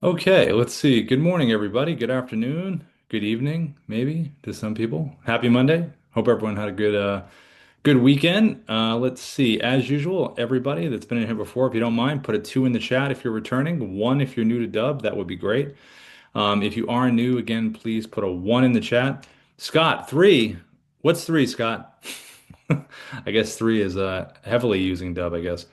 Okay, let's see. Good morning, everybody. Good afternoon. Good evening, maybe to some people. Happy Monday. Hope everyone had a good weekend. Let's see. As usual, everybody that's been in here before, if you don't mind, put a two in the chat if you're returning. One if you're new to Dubb, that would be great. If you are new, again, please put a one in the chat. Scott, three. What's three, Scott? I guess three is heavily using Dubb, I guess.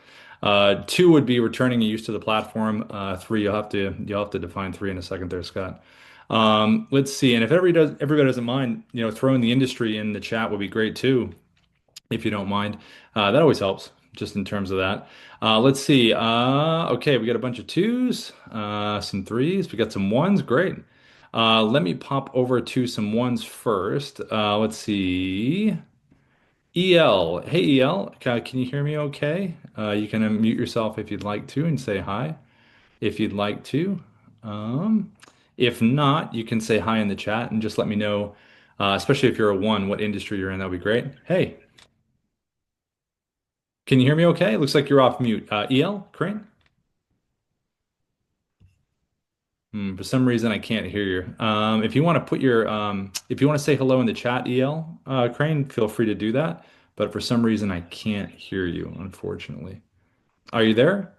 Two would be returning a use to the platform. Three, you'll have to define three in a second there, Scott. Let's see. And if everybody doesn't mind, throwing the industry in the chat would be great too, if you don't mind. That always helps, just in terms of that. Let's see. Okay, we got a bunch of twos, some threes, we got some ones. Great. Let me pop over to some ones first. Let's see. EL. Hey, EL. Can you hear me okay? You can unmute yourself if you'd like to and say hi if you'd like to. Um, if not, you can say hi in the chat and just let me know, especially if you're a one, what industry you're in. That'll be great. Hey, can you hear me okay? Looks like you're off mute. EL, Crane? For some reason, I can't hear you. If you want to if you want to say hello in the chat, EL, Crane, feel free to do that. But for some reason, I can't hear you, unfortunately. Are you there?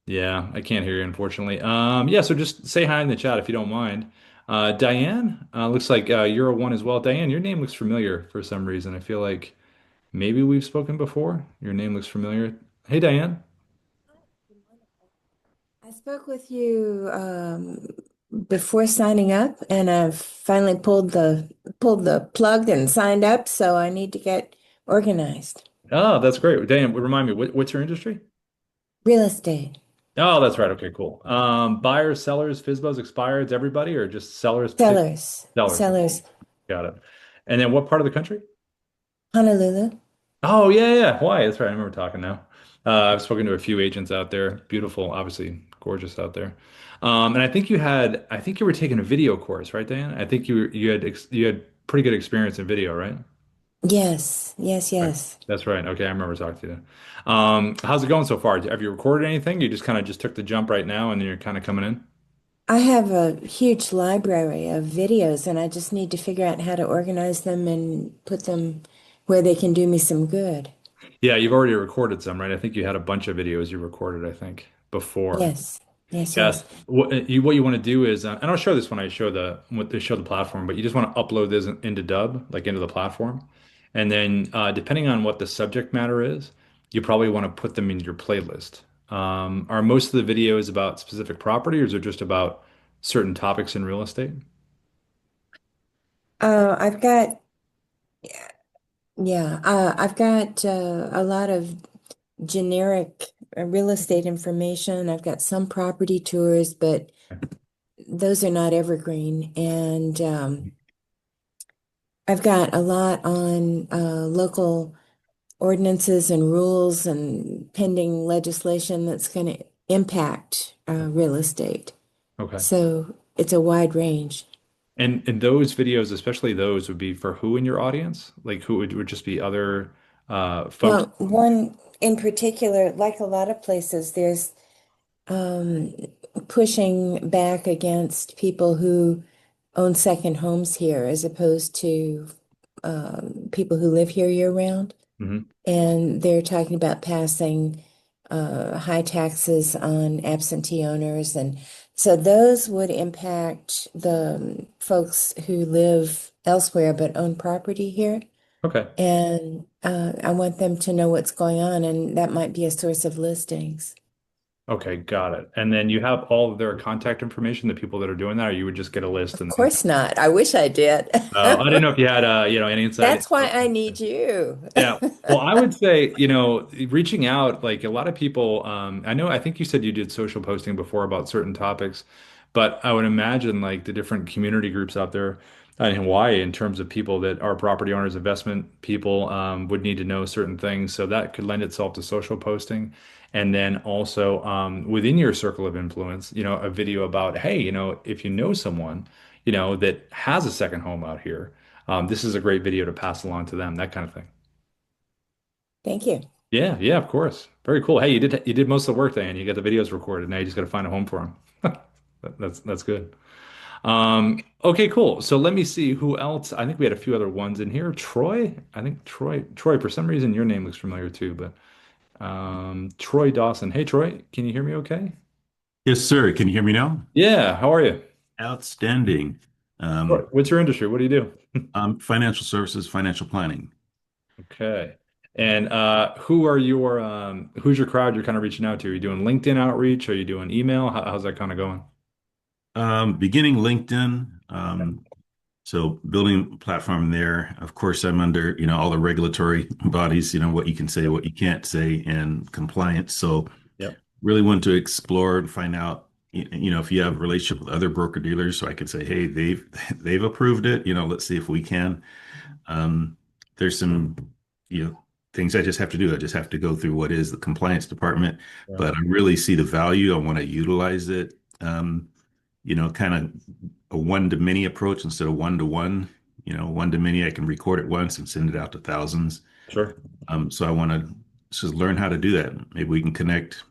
Yeah, I can't hear you, unfortunately. Yeah, so just say hi in the chat if you don't mind. Diane, looks like you're a one as well. Diane, your name looks familiar for some reason. I feel like maybe we've spoken before. Your name looks familiar. Hey, Diane. I spoke with you before signing up, and I've finally pulled the plug and signed up, so I need to get organized. Oh, that's great. Diane, remind me, what's your industry? Real estate. Oh, that's right. Okay, cool. Buyers, sellers, FSBOs, expireds, everybody, or just sellers, particular Sellers. sellers? Okay, Sellers. got it. And then what part of the country? Honolulu. Oh, yeah, yeah. Hawaii. That's right. I remember talking now. I've spoken to a few agents out there. Beautiful, obviously gorgeous out there. And I think you were taking a video course, right, Diane? I think you had pretty good experience in video, right? Yes, yes, Right. yes. That's right. Okay, I remember talking to you. How's it going so far? Have you recorded anything? You just kind of just took the jump right now and then you're kind of coming in? I have a huge library of videos, and I just need to figure out how to organize them and put them where they can do me some good. Yeah, you've already recorded some, right? I think you had a bunch of videos you recorded, I think, before. Yes, yes, Yes. yes. What you want to do is, and I'll show this when I show what they show the platform, but you just want to upload this into Dubb, like into the platform, and then depending on what the subject matter is, you probably want to put them in your playlist. Are most of the videos about specific property, or is it just about certain topics in real estate? I've got Yeah, I've got a lot of generic real estate information. I've got some property tours, but those are not evergreen. And I've got a lot on local ordinances and rules and pending legislation that's going to impact real estate. Okay. So it's a wide range. And those videos, especially those, would be for who in your audience? Like who would just be other folks? Well, one in particular, like a lot of places, there's um, pushing back against people who own second homes here as opposed to people who live here year round. Mhm. And they're talking about passing high taxes on absentee owners. And so those would impact the folks who live elsewhere but own property here. Okay. And I want them to know what's going on, and that might be a source of listings. Okay, got it. And then you have all of their contact information, the people that are doing that, or you would just get a list Of and then. course not. I wish I did. I didn't know if you had any insight. That's why I need you. Yeah. Well, I would say, reaching out, like a lot of people, I think you said you did social posting before about certain topics, but I would imagine like the different community groups out there in Hawaii in terms of people that are property owners, investment people, would need to know certain things. So that could lend itself to social posting. And then also within your circle of influence, a video about, hey, if you know someone, that has a second home out here, this is a great video to pass along to them, that kind of thing. Thank you. Yeah, yeah, of course. Very cool. Hey, you did most of the work then. You got the videos recorded. Now you just got to find a home for them. That's good. Okay, cool. So let me see who else. I think we had a few other ones in here. Troy. I think Troy, for some reason your name looks familiar too, but Troy Dawson. Hey Troy, can you hear me okay? Yes, sir. Can you hear me now? Yeah, how are you? Outstanding. Troy, Um, what's your industry? What do you do? Financial services, financial planning. Okay. And who's your crowd you're kind of reaching out to? Are you doing LinkedIn outreach? Are you doing email? How's that kind of going? Beginning LinkedIn. So building a platform there. Of course, I'm under, all the regulatory bodies, what you can say, what you can't say, and compliance. So Yep. really want to explore and find out, if you have a relationship with other broker dealers, so I could say, hey, they've approved it. Let's see if we can. Um, there's some, you know, things I just have to do. I just have to go through what is the compliance department, Yeah. but I really see the value. I want to utilize it. Kind of a one to many approach instead of one to one. One to many, I can record it once and send it out to thousands. Sure. So I want to just learn how to do that. Maybe we can connect,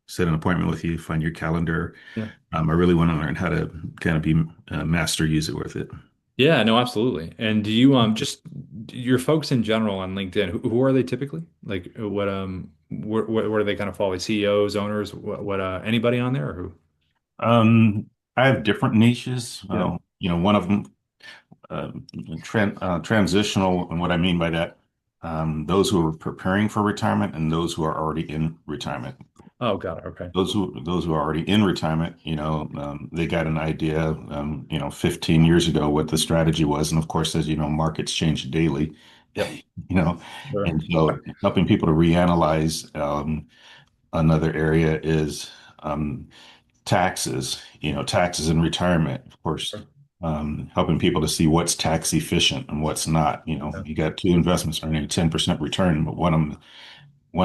set an appointment with you, find your calendar. Yeah. I really want to learn how to kind of be a master user with it. Yeah, no, absolutely. And do you just your folks in general on LinkedIn, who are they typically? Like what do they kind of follow? Like CEOs, owners, what anybody on there or who? I have different niches. Yeah. One of them, uh, transitional, and what I mean by that, those who are preparing for retirement and those who are already in retirement. Oh, got it. Okay. Those who are already in retirement, they got an idea, 15 years ago what the strategy was, and of course, as you know, markets change daily, Yep. you know, Sure. and so helping people to reanalyze. Another area is taxes, taxes in retirement, of course, Sure. helping people to see what's tax efficient and what's not. Yeah. You got two investments earning a 10% return, but one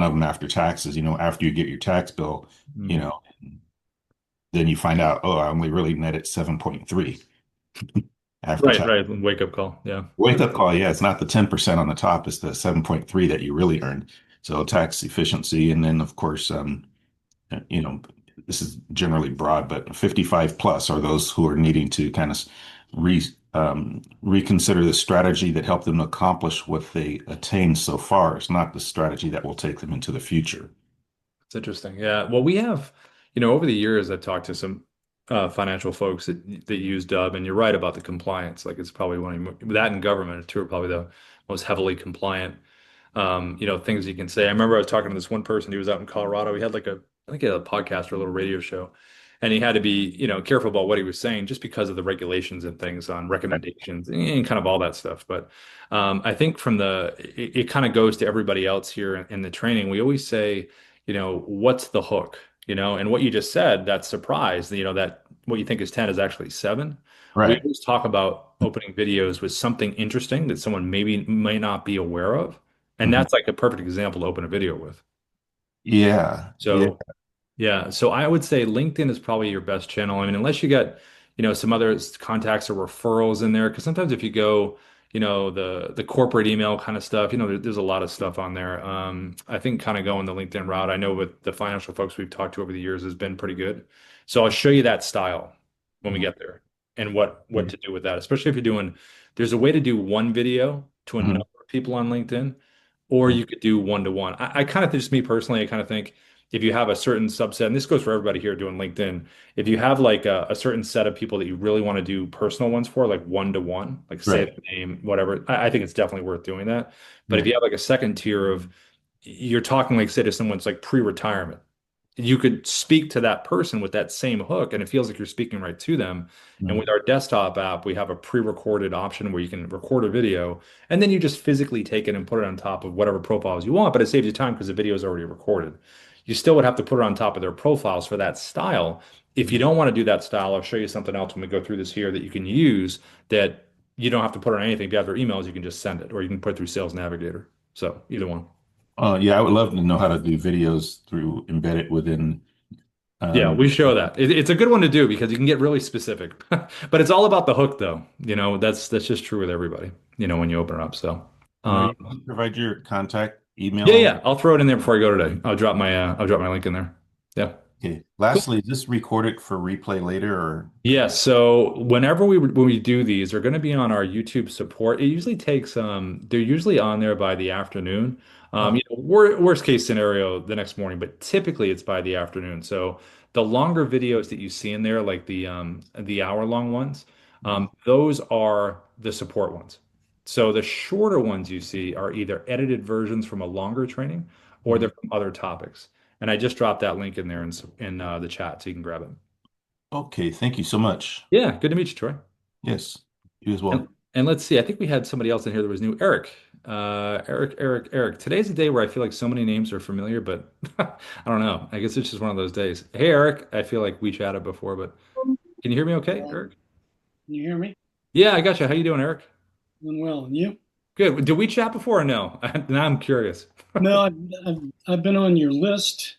of them after taxes, after you get your tax bill, you Mm. know, then you find out, oh, I only really netted 7.3 after Right, tax. right. Wake up call. Yeah. Wake up call, yeah, it's not the 10% on the top, it's the 7.3 that you really earned. So tax efficiency. And then, of course, you know, this is generally broad, but 55 plus are those who are needing to kind of reconsider the strategy that helped them accomplish what they attained so far. It's not the strategy that will take them into the future. It's interesting. Yeah. Well, we have, over the years, I've talked to some financial folks that use Dubb, and you're right about the compliance. Like it's probably that and government too are probably the most heavily compliant things you can say. I remember I was talking to this one person. He was out in Colorado. He had I think he had a podcast or a little radio show, and he had to be, careful about what he was saying just because of the regulations and things on Right. recommendations and kind of all that stuff. But I think it kind of goes to everybody else here in the training. We always say, what's the hook? And what you just said, that surprise, that what you think is 10 is actually seven. We Right. always talk about opening videos with something interesting that someone maybe might not be aware of. And Mhm. that's like a perfect example to open a video with. Yeah. Yeah. So, yeah. So I would say LinkedIn is probably your best channel. I mean, unless you got, some other contacts or referrals in there. Because sometimes if you go, the corporate email kind of stuff, there's a lot of stuff on there. I think kind of going the LinkedIn route, I know with the financial folks we've talked to over the years has been pretty good. So I'll show you that style when we Mhm. get there and what to do with that, especially if you're doing, there's a way to do one video to a number Mhm. of people on LinkedIn, or Mhm. you could do one to one. I kind of, just me personally, I kind of think if you have a certain subset, and this goes for everybody here doing LinkedIn, if you have like a certain set of people that you really want to do personal ones for, like one to one, like say Right. the name, whatever, I think it's definitely worth doing that. But if Right. you have like a second tier of you're talking like say to someone's like pre-retirement, you could speak to that person with that same hook and it feels like you're speaking right to them. And with Mhm. our desktop app, we have a pre-recorded option where you can record a video and then you just physically take it and put it on top of whatever profiles you want, but it saves you time because the video is already recorded. You still would have to put it on top of their profiles for that style. If you don't want to do that style, I'll show you something else when we go through this here that you can use that you don't have to put on anything. If you have their emails, you can just send it or you can put it through Sales Navigator. So either one. Yeah, I would love to know how to do videos through embedded within. Yeah, Um, we show that. It's a good one to do because you can get really specific. But it's all about the hook though. That's just true with everybody, when you open it up. So, are um, you able to provide your contact Yeah, email? yeah. I'll throw it in there before I go today. I'll drop my link in there. Yeah. Okay. Cool. Lastly, is this recorded for replay later or? Yeah, so when we do these, they're going to be on our YouTube support. It usually takes they're usually on there by the afternoon. Oh, Worst case scenario the next morning, but typically it's by the afternoon. So the longer videos that you see in there, like the hour long ones, mhm, those are the support ones. So the shorter ones you see are either edited versions from a longer training or they're mhm. from other topics. And I just dropped that link in there in the chat so you can grab it. Okay. Thank you so much. Yeah, good to meet you, Troy. Yes. You as And, well. and let's see, I think we had somebody else in here that was new. Eric. Eric. Today's a day where I feel like so many names are familiar, but I don't know. I guess it's just one of those days. Hey, Eric. I feel like we chatted before, but can you hear me okay, Can Eric? you hear me? Yeah, I got you. How you doing, Eric? Doing well. And you? Good. Did we chat before or no? Now I'm curious. No, I've been on your list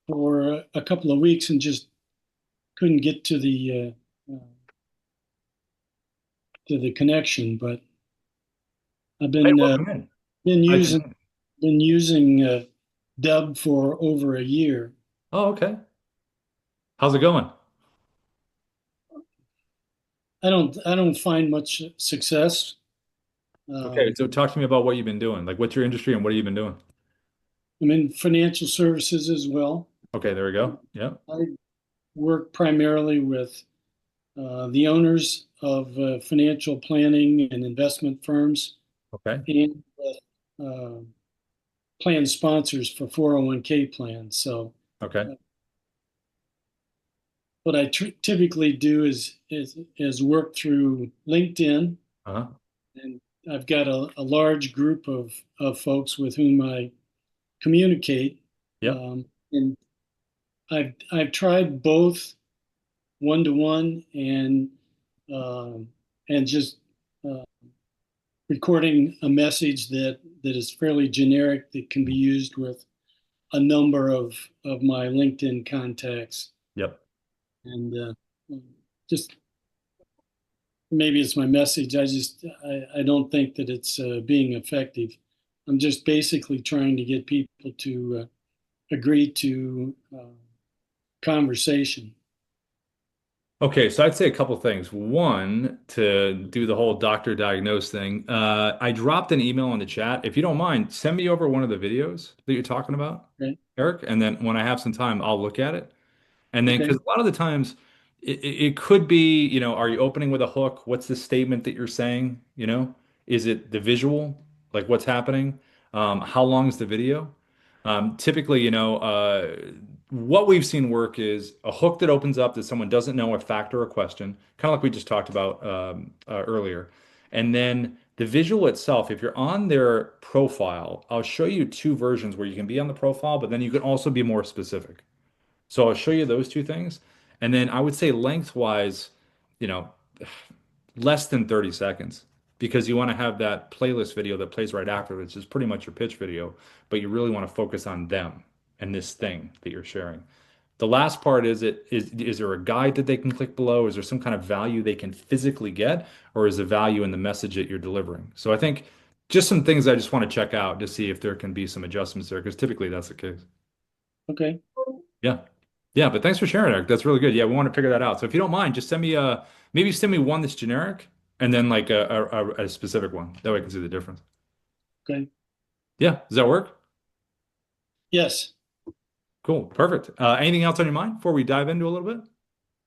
for a couple of weeks and just couldn't get to the connection. But I've Hey, been welcome in. been Glad you're using in. been using Dubb for over a year. Oh, okay. How's it going? I don't find much success. Okay, Um, so talk to me about what you've been doing. Like, what's your industry and what have you been doing? I'm in financial services as well. Okay, there we go. Yeah. I work primarily with the owners of financial planning and investment firms Okay. and uh, plan sponsors for 401k plans. So Okay. uh, what I typically do is work through LinkedIn, Uh-huh. and I've got a large group of folks with whom I communicate, Yep. and I've tried both one to one um, and just uh, recording a message that is fairly generic that can be used with a number of my LinkedIn contacts, Yep. and just maybe it's my message. I don't think that it's being effective. I'm just basically trying to get people to agree to conversation. Okay, so I'd say a couple things. One, to do the whole doctor diagnose thing, I dropped an email in the chat. If you don't mind, send me over one of the videos that you're talking about, Okay. Eric, and then when I have some time, I'll look at it. And then, Okay. because a lot of the times it could be, are you opening with a hook? What's the statement that you're saying? Is it the visual? Like what's happening? How long is the video? Typically, what we've seen work is a hook that opens up that someone doesn't know a fact or a question, kind of like we just talked about earlier. And then the visual itself, if you're on their profile, I'll show you two versions where you can be on the profile, but then you can also be more specific. So I'll show you those two things. And then I would say lengthwise, you know, less than 30 seconds because you want to have that playlist video that plays right after, which is pretty much your pitch video, but you really want to focus on them and this thing that you're sharing. The last part is there a guide that they can click below? Is there some kind of value they can physically get, or is the value in the message that you're delivering? So I think just some things I just want to check out to see if there can be some adjustments there, because typically that's the case. Okay. Yeah. Yeah, but thanks for sharing, Eric. That's really good. Yeah, we want to figure that out. So if you don't mind, just maybe send me one that's generic and then like a specific one. That way I can see the difference. Okay. Yeah, does that work? Yes. Cool. Perfect. Anything else on your mind before we dive into a little bit?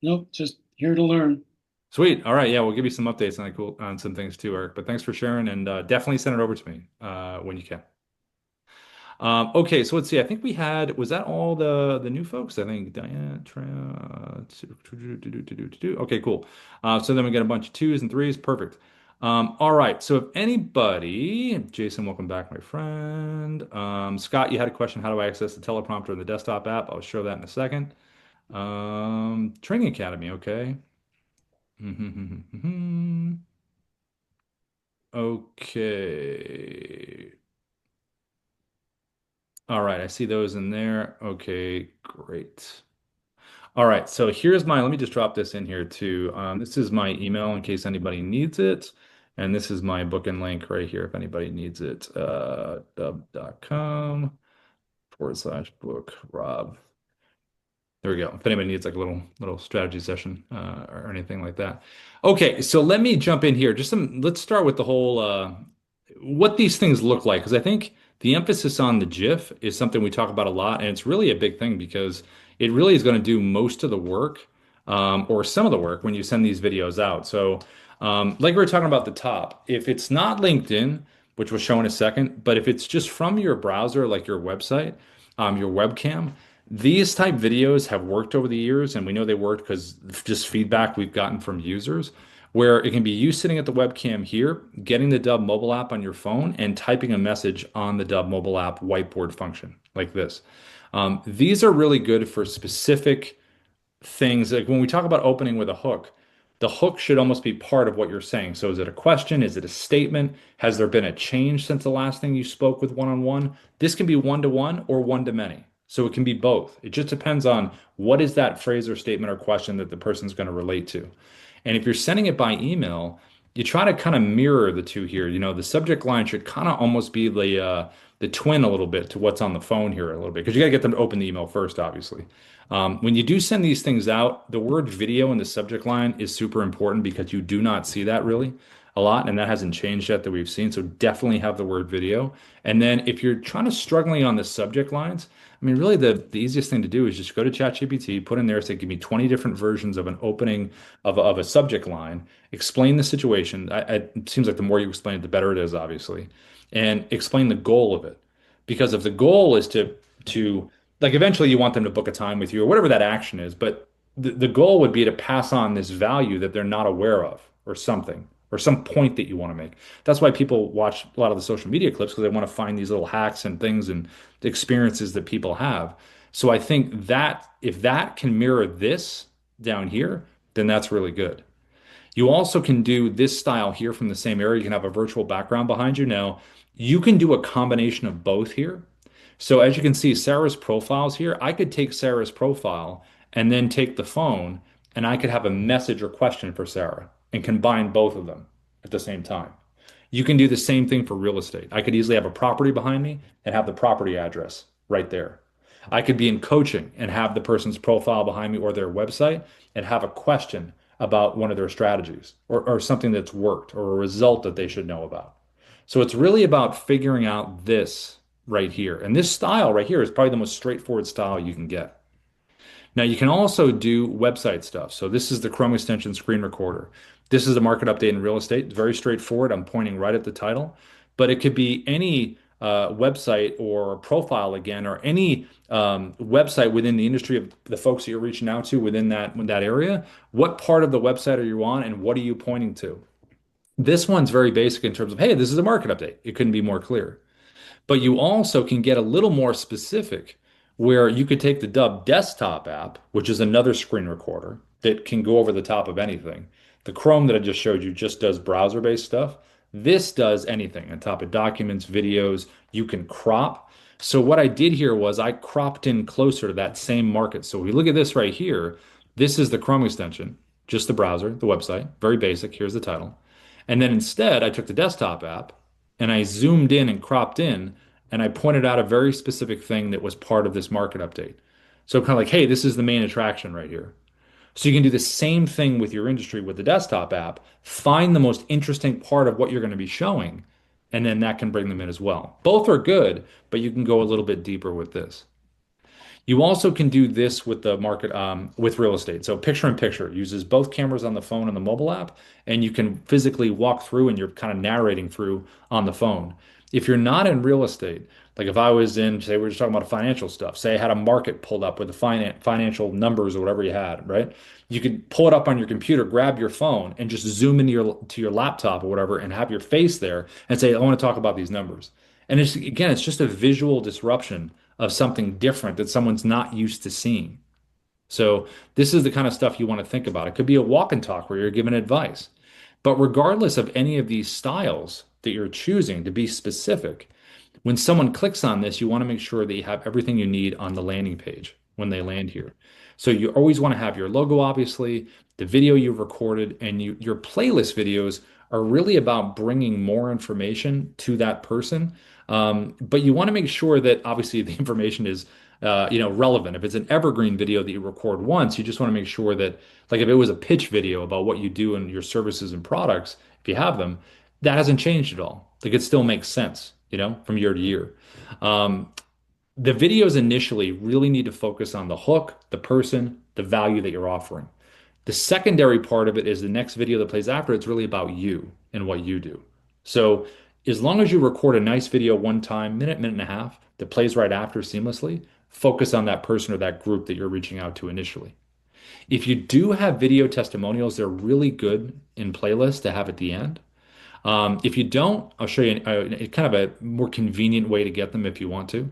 Nope. Just here to learn. Sweet. All right. Yeah, we'll give you some updates on some things too, Eric. But thanks for sharing and definitely send it over to me when you can. Okay, so let's see. I think we had, was that all the new folks? I think Diane, okay, cool. So then we get a bunch of twos and threes. Perfect. All right. So if anybody, Jason, welcome back, my friend. Scott, you had a question. How do I access the teleprompter in the desktop app? I'll show that in a second. Training Academy. Okay. Okay. All right, I see those in there. Okay, great. All right, so let me just drop this in here too. This is my email in case anybody needs it. And this is my booking link right here if anybody needs it. Dubb.com/book Rob. There we go. If anybody needs like a little strategy session or anything like that. Okay, so let me jump in here. Let's start with the whole what these things look like because I think the emphasis on the GIF is something we talk about a lot, and it's really a big thing because it really is going to do most of the work or some of the work when you send these videos out. So, like we were talking about the top, if it's not LinkedIn, which we'll show in a second, but if it's just from your browser, like your website, your webcam. These type videos have worked over the years, and we know they worked because just feedback we've gotten from users, where it can be you sitting at the webcam here, getting the Dubb mobile app on your phone, and typing a message on the Dubb mobile app whiteboard function like this. These are really good for specific things. Like when we talk about opening with a hook, the hook should almost be part of what you're saying. So is it a question? Is it a statement? Has there been a change since the last thing you spoke with one-on-one? This can be one-to-one or one-to-many. So it can be both. It just depends on what is that phrase or statement or question that the person's going to relate to. And if you're sending it by email, you try to kind of mirror the two here. You know, the subject line should kind of almost be the twin a little bit to what's on the phone here a little bit because you got to get them to open the email first, obviously. When you do send these things out, the word video in the subject line is super important because you do not see that really a lot, and that hasn't changed yet that we've seen. So definitely have the word video. And then if you're trying to struggling on the subject lines, I mean, really the easiest thing to do is just go to ChatGPT, put in there, say, give me 20 different versions of an opening of a subject line, explain the situation. It seems like the more you explain it, the better it is, obviously, and explain the goal of it. Because if the goal is to like eventually you want them to book a time with you or whatever that action is, but the goal would be to pass on this value that they're not aware of or something or some point that you want to make. That's why people watch a lot of the social media clips because they want to find these little hacks and things and experiences that people have. So I think that if that can mirror this down here, then that's really good. You also can do this style here from the same area. You can have a virtual background behind you. Now, you can do a combination of both here. So as you can see, Sarah's profiles here, I could take Sarah's profile and then take the phone and I could have a message or question for Sarah and combine both of them at the same time. You can do the same thing for real estate. I could easily have a property behind me and have the property address right there. I could be in coaching and have the person's profile behind me or their website and have a question about one of their strategies or something that's worked or a result that they should know about. So it's really about figuring out this right here. And this style right here is probably the most straightforward style you can get. Now you can also do website stuff. So this is the Chrome extension screen recorder. This is a market update in real estate. It's very straightforward. I'm pointing right at the title, but it could be any website or profile again, or any website within the industry of the folks that you're reaching out to within that area. What part of the website are you on, and what are you pointing to? This one's very basic in terms of, hey, this is a market update. It couldn't be more clear. But you also can get a little more specific where you could take the Dubb desktop app, which is another screen recorder that can go over the top of anything. The Chrome that I just showed you just does browser-based stuff. This does anything on top of documents, videos. You can crop. So what I did here was I cropped in closer to that same market. So if we look at this right here, this is the Chrome extension, just the browser, the website, very basic. Here's the title. And then instead, I took the desktop app and I zoomed in and cropped in and I pointed out a very specific thing that was part of this market update. So kind of like, hey, this is the main attraction right here. So you can do the same thing with your industry with the desktop app, find the most interesting part of what you're going to be showing, and then that can bring them in as well. Both are good, but you can go a little bit deeper with this. You also can do this with the market with real estate. So picture in picture uses both cameras on the phone and the mobile app, and you can physically walk through and you're kind of narrating through on the phone. If you're not in real estate, like if I was in, say, we're just talking about financial stuff. Say I had a market pulled up with the financial numbers or whatever you had, right? You could pull it up on your computer, grab your phone, and just zoom into your laptop or whatever, and have your face there and say, I want to talk about these numbers. And it's again, it's just a visual disruption of something different that someone's not used to seeing. So this is the kind of stuff you want to think about. It could be a walk and talk where you're giving advice. But regardless of any of these styles that you're choosing to be specific, when someone clicks on this, you want to make sure that you have everything you need on the landing page when they land here. So you always want to have your logo, obviously, the video you've recorded, and your playlist videos are really about bringing more information to that person. But you want to make sure that obviously the information is relevant. If it's an evergreen video that you record once, you just want to make sure that, like, if it was a pitch video about what you do and your services and products, if you have them, that hasn't changed at all. Like, it still makes sense, from year to year. Um, the videos initially really need to focus on the hook, the person, the value that you're offering. The secondary part of it is the next video that plays after. It's really about you and what you do. So as long as you record a nice video one time, minute, minute and a half, that plays right after seamlessly, focus on that person or that group that you're reaching out to initially. If you do have video testimonials, they're really good in playlists to have at the end. If you don't, I'll show you kind of a more convenient way to get them if you want to.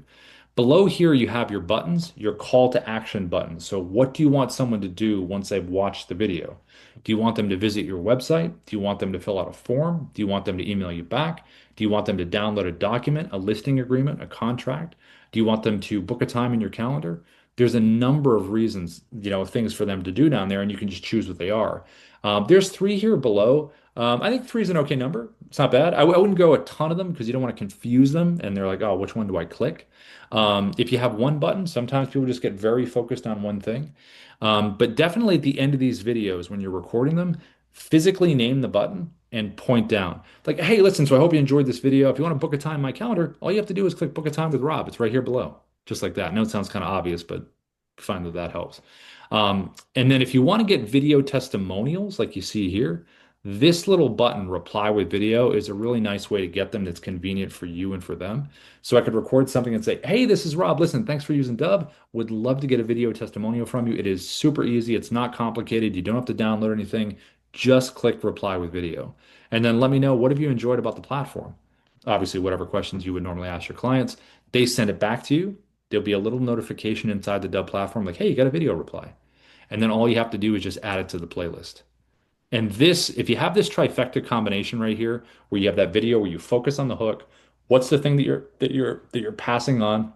Below here, you have your buttons, your call to action buttons. So what do you want someone to do once they've watched the video? Do you want them to visit your website? Do you want them to fill out a form? Do you want them to email you back? Do you want them to download a document, a listing agreement, a contract? Do you want them to book a time in your calendar? There's a number of reasons, things for them to do down there, and you can just choose what they are. There's three here below. I think three is an okay number. It's not bad. I wouldn't go a ton of them because you don't want to confuse them, and they're like, oh, which one do I click? If you have one button, sometimes people just get very focused on one thing. But definitely at the end of these videos, when you're recording them, physically name the button and point down. Like, hey, listen, so I hope you enjoyed this video. If you want to book a time in my calendar, all you have to do is click book a time with Rob. It's right here below, just like that. I know it sounds kind of obvious, but find that that helps. And then if you want to get video testimonials like you see here, this little button, reply with video, is a really nice way to get them that's convenient for you and for them. So I could record something and say, hey, this is Rob. Listen, thanks for using Dubb. Would love to get a video testimonial from you. It is super easy. It's not complicated. You don't have to download anything. Just click reply with video. And then let me know, what have you enjoyed about the platform? Obviously, whatever questions you would normally ask your clients, they send it back to you. There'll be a little notification inside the Dubb platform like, hey, you got a video reply. And then all you have to do is just add it to the playlist. And this, if you have this trifecta combination right here, where you have that video where you focus on the hook, what's the thing that you're passing on?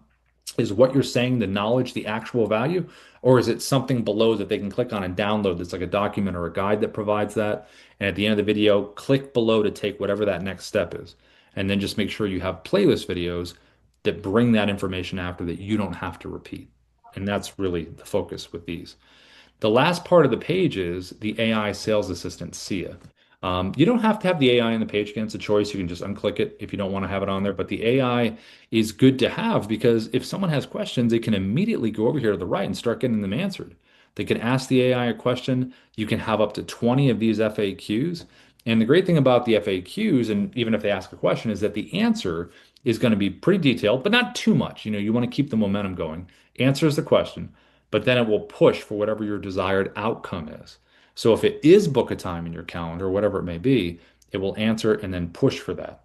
Is what you're saying the knowledge, the actual value, or is it something below that they can click on and download that's like a document or a guide that provides that? And at the end of the video, click below to take whatever that next step is. And then just make sure you have playlist videos that bring that information after that you don't have to repeat. And that's really the focus with these. The last part of the page is the AI sales assistant, Sia. You don't have to have the AI on the page. Again, it's a choice. You can just unclick it if you don't want to have it on there. But the AI is good to have because if someone has questions, they can immediately go over here to the right and start getting them answered. They can ask the AI a question. You can have up to 20 of these FAQs. And the great thing about the FAQs, and even if they ask a question, is that the answer is going to be pretty detailed, but not too much. You want to keep the momentum going. Answers the question, but then it will push for whatever your desired outcome is. So if it is book a time in your calendar, whatever it may be, it will answer and then push for that.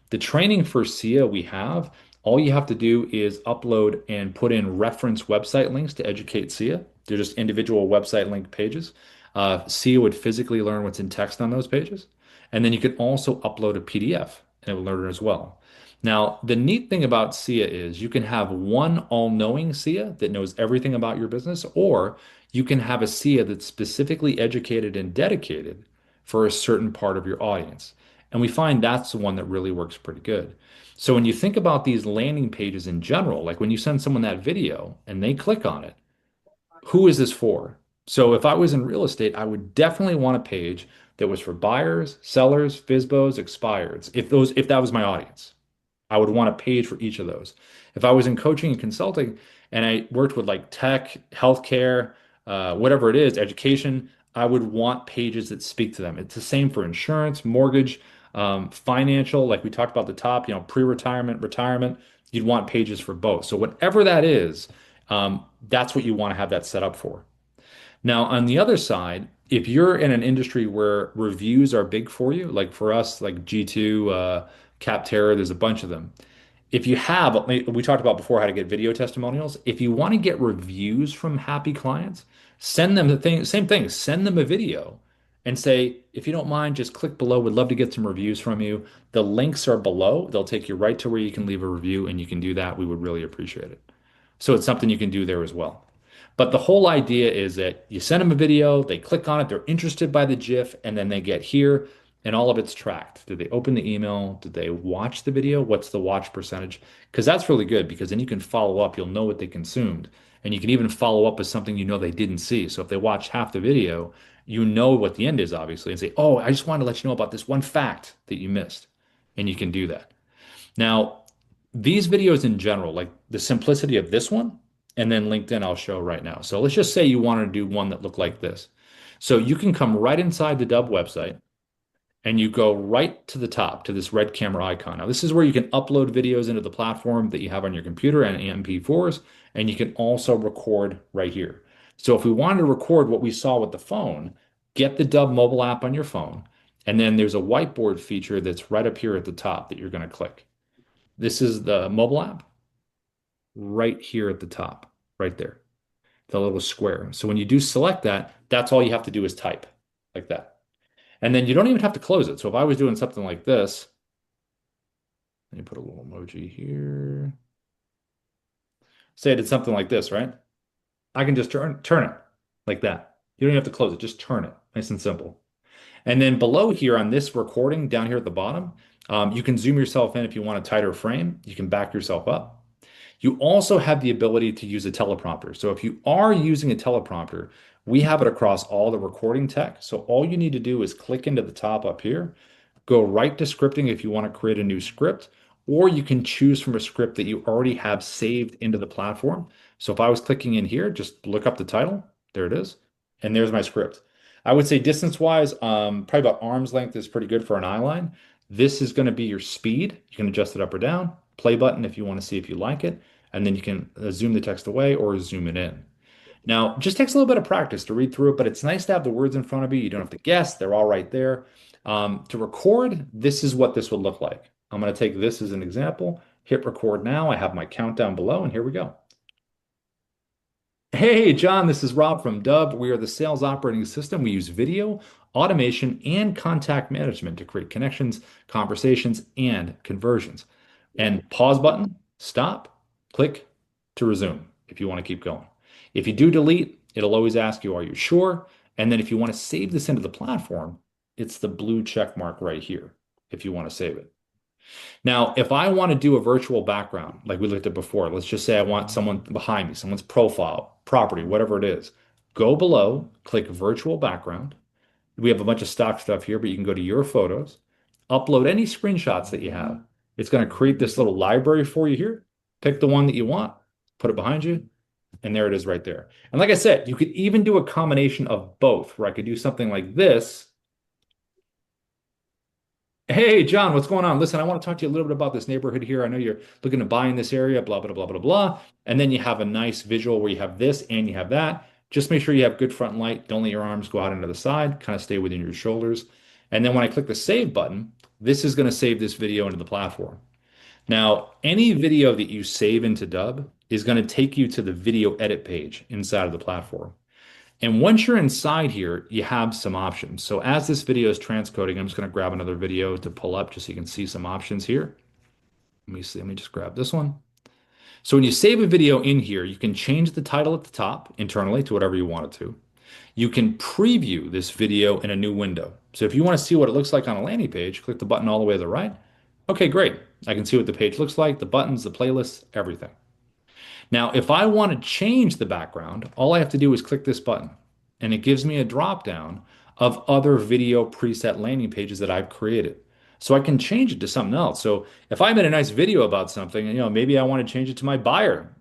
The training for SIA we have, all you have to do is upload and put in reference website links to educate SIA. They're just individual website link pages. SIA would physically learn what's in text on those pages. And then you could also upload a PDF and it will learn it as well. Now, the neat thing about SIA is you can have one all-knowing SIA that knows everything about your business, or you can have a SIA that's specifically educated and dedicated for a certain part of your audience. And we find that's the one that really works pretty good. So when you think about these landing pages in general, like when you send someone that video and they click on it, who is this for? So if I was in real estate, I would definitely want a page that was for buyers, sellers, FSBOs, expireds, if that was my audience. I would want a page for each of those. If I was in coaching and consulting and I worked with like tech, healthcare, whatever it is, education, I would want pages that speak to them. It's the same for insurance, mortgage, financial, like we talked about at the top, pre-retirement, retirement, you'd want pages for both. So whatever that is, that's what you want to have that set up for. Now, on the other side, if you're in an industry where reviews are big for you, like for us, like G2, Capterra, there's a bunch of them. If you have, we talked about before how to get video testimonials. If you want to get reviews from happy clients, send them the thing, same thing, send them a video and say, if you don't mind, just click below. Would love to get some reviews from you. The links are below. They'll take you right to where you can leave a review and you can do that. We would really appreciate it. So it's something you can do there as well. But the whole idea is that you send them a video, they click on it, they're interested by the GIF, and then they get here, and all of it's tracked. Did they open the email? Did they watch the video? What's the watch percentage? Because that's really good because then you can follow up. You'll know what they consumed. And you can even follow up with something you know they didn't see. So if they watched half the video, you know what the end is, obviously, and say, oh, I just wanted to let you know about this one fact that you missed. And you can do that. Now, these videos in general, like the simplicity of this one, and then LinkedIn, I'll show right now. So let's just say you want to do one that looked like this. So you can come right inside the Dubb website and you go right to the top to this red camera icon. Now, this is where you can upload videos into the platform that you have on your computer and MP4s, and you can also record right here. So if we wanted to record what we saw with the phone, get the Dubb mobile app on your phone, and then there's a whiteboard feature that's right up here at the top that you're going to click. This is the mobile app right here at the top, right there, the little square. So when you do select that, that's all you have to do is type like that. And then you don't even have to close it. So if I was doing something like this, let me put a little emoji here. Say I did something like this, right? I can just turn it like that. You don't even have to close it, just turn it. Nice and simple. And then below here on this recording down here at the bottom, you can zoom yourself in if you want a tighter frame. You can back yourself up. You also have the ability to use a teleprompter. So if you are using a teleprompter, we have it across all the recording tech. So all you need to do is click into the top up here, go right to scripting if you want to create a new script, or you can choose from a script that you already have saved into the platform. So if I was clicking in here, just look up the title. There it is. And there's my script. I would say distance-wise, probably about arm's length is pretty good for an eye line. This is going to be your speed. You can adjust it up or down. Play button if you want to see if you like it. And then you can zoom the text away or zoom it in. Now, it just takes a little bit of practice to read through it, but it's nice to have the words in front of you. You don't have to guess. They're all right there. To record, this is what this would look like. I'm going to take this as an example. Hit record now. I have my countdown below, and here we go. Hey, John, this is Rob from Dubb. We are the sales operating system. We use video, automation, and contact management to create connections, conversations, and conversions. And pause button, stop, click to resume if you want to keep going. If you do delete, it'll always ask you, are you sure? And then if you want to save this into the platform, it's the blue check mark right here if you want to save it. Now, if I want to do a virtual background, like we looked at before, let's just say I want someone behind me, someone's profile, property, whatever it is, go below, click virtual background. We have a bunch of stock stuff here, but you can go to your photos, upload any screenshots that you have. It's going to create this little library for you here. Pick the one that you want, put it behind you, and there it is right there. And like I said, you could even do a combination of both, where I could do something like this. Hey, John, what's going on? Listen, I want to talk to you a little bit about this neighborhood here. I know you're looking to buy in this area, blah, blah, blah, blah, blah. And then you have a nice visual where you have this and you have that. Just make sure you have good front light. Don't let your arms go out into the side. Kind of stay within your shoulders. And then when I click the save button, this is going to save this video into the platform. Now, any video that you save into Dubb is going to take you to the video edit page inside of the platform. And once you're inside here, you have some options. So as this video is transcoding, I'm just going to grab another video to pull up just so you can see some options here. Let me see. Let me just grab this one. So when you save a video in here, you can change the title at the top internally to whatever you want it to. You can preview this video in a new window. So if you want to see what it looks like on a landing page, click the button all the way to the right. Okay, great. I can see what the page looks like, the buttons, the playlists, everything. Now, if I want to change the background, all I have to do is click this button, and it gives me a drop down of other video preset landing pages that I've created. So I can change it to something else. So if I made a nice video about something, maybe I want to change it to my buyer,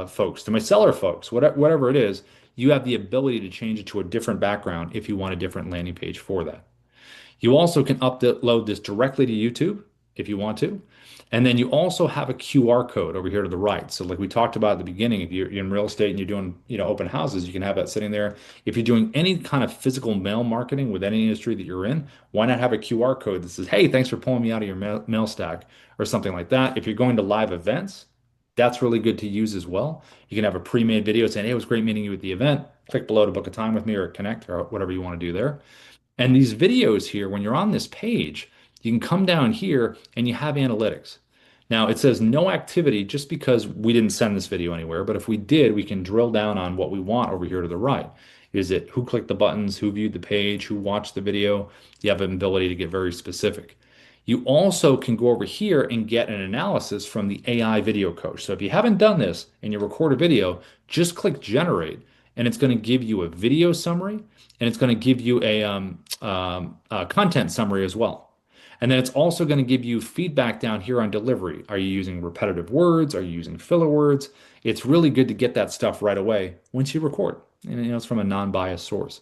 folks, to my seller folks, whatever it is, you have the ability to change it to a different background if you want a different landing page for that. You also can upload this directly to YouTube if you want to. And then you also have a QR code over here to the right. So like we talked about at the beginning, if you're in real estate and you're doing, open houses, you can have that sitting there. If you're doing any kind of physical mail marketing with any industry that you're in, why not have a QR code that says, hey, thanks for pulling me out of your mail stack or something like that. If you're going to live events, that's really good to use as well. You can have a pre-made video saying, hey, it was great meeting you at the event. Click below to book a time with me or connect or whatever you want to do there. And these videos here, when you're on this page, you can come down here and you have analytics. Now it says no activity just because we didn't send this video anywhere, but if we did, we can drill down on what we want over here to the right. Is it who clicked the buttons, who viewed the page, who watched the video? You have an ability to get very specific. You also can go over here and get an analysis from the AI video coach. So if you haven't done this and you record a video, just click generate and it's going to give you a video summary and it's going to give you a content summary as well. And then it's also going to give you feedback down here on delivery. Are you using repetitive words? Are you using filler words? It's really good to get that stuff right away once you record. And it's from a non-biased source.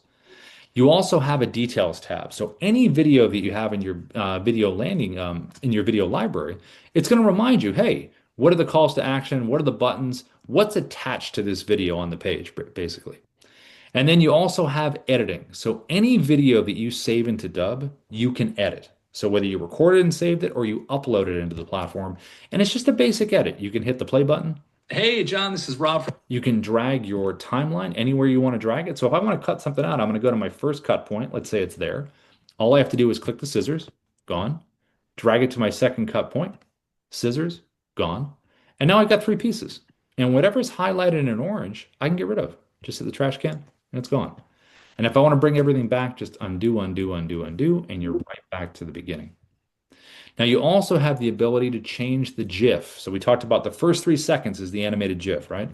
You also have a details tab. So any video that you have in your video landing in your video library, it's going to remind you, hey, what are the calls to action? What are the buttons? What's attached to this video on the page, basically? And then you also have editing. So any video that you save into Dubb, you can edit. So whether you recorded and saved it or you upload it into the platform, and it's just a basic edit. You can hit the play button. Hey, John, this is Rob. You can drag your timeline anywhere you want to drag it. So if I want to cut something out, I'm going to go to my first cut point. Let's say it's there. All I have to do is click the scissors, gone. Drag it to my second cut point, scissors, gone. And now I've got three pieces. And whatever's highlighted in orange, I can get rid of. Just hit the trash can and it's gone. And if I want to bring everything back, just undo, undo, undo, undo, and you're right back to the beginning. Now you also have the ability to change the GIF. So we talked about the first 3 seconds is the animated GIF, right?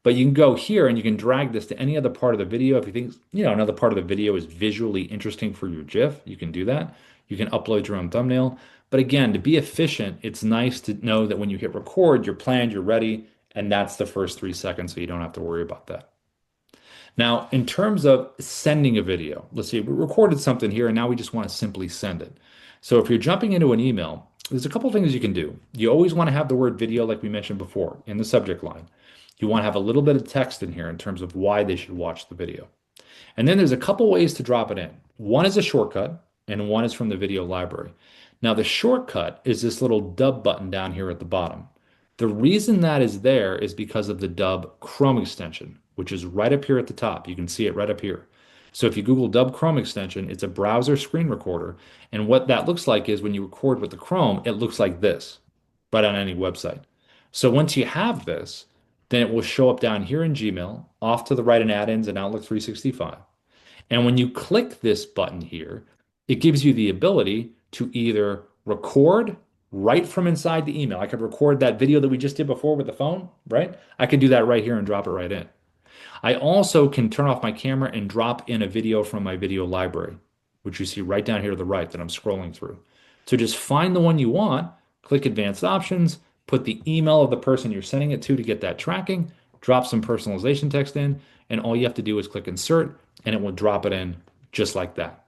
But you can go here and you can drag this to any other part of the video. If you think, another part of the video is visually interesting for your GIF, you can do that. You can upload your own thumbnail. But again, to be efficient, it's nice to know that when you hit record, you're planned, you're ready, and that's the first 3 seconds, so you don't have to worry about that. Now, in terms of sending a video, let's see, we recorded something here and now we just want to simply send it. So if you're jumping into an email, there's a couple things you can do. You always want to have the word video, like we mentioned before, in the subject line. You want to have a little bit of text in here in terms of why they should watch the video. And then there's a couple ways to drop it in. One is a shortcut and one is from the video library. Now, the shortcut is this little Dubb button down here at the bottom. The reason that is there is because of the Dubb Chrome extension, which is right up here at the top. You can see it right up here. So if you Google Dubb Chrome extension, it's a browser screen recorder. And what that looks like is when you record with the Chrome, it looks like this, right on any website. So once you have this, then it will show up down here in Gmail, off to the right in add-ins and Outlook 365. And when you click this button here, it gives you the ability to either record right from inside the email. I could record that video that we just did before with the phone, right? I could do that right here and drop it right in. I also can turn off my camera and drop in a video from my video library, which you see right down here to the right that I'm scrolling through. So just find the one you want, click advanced options, put the email of the person you're sending it to get that tracking, drop some personalization text in, and all you have to do is click insert and it will drop it in just like that.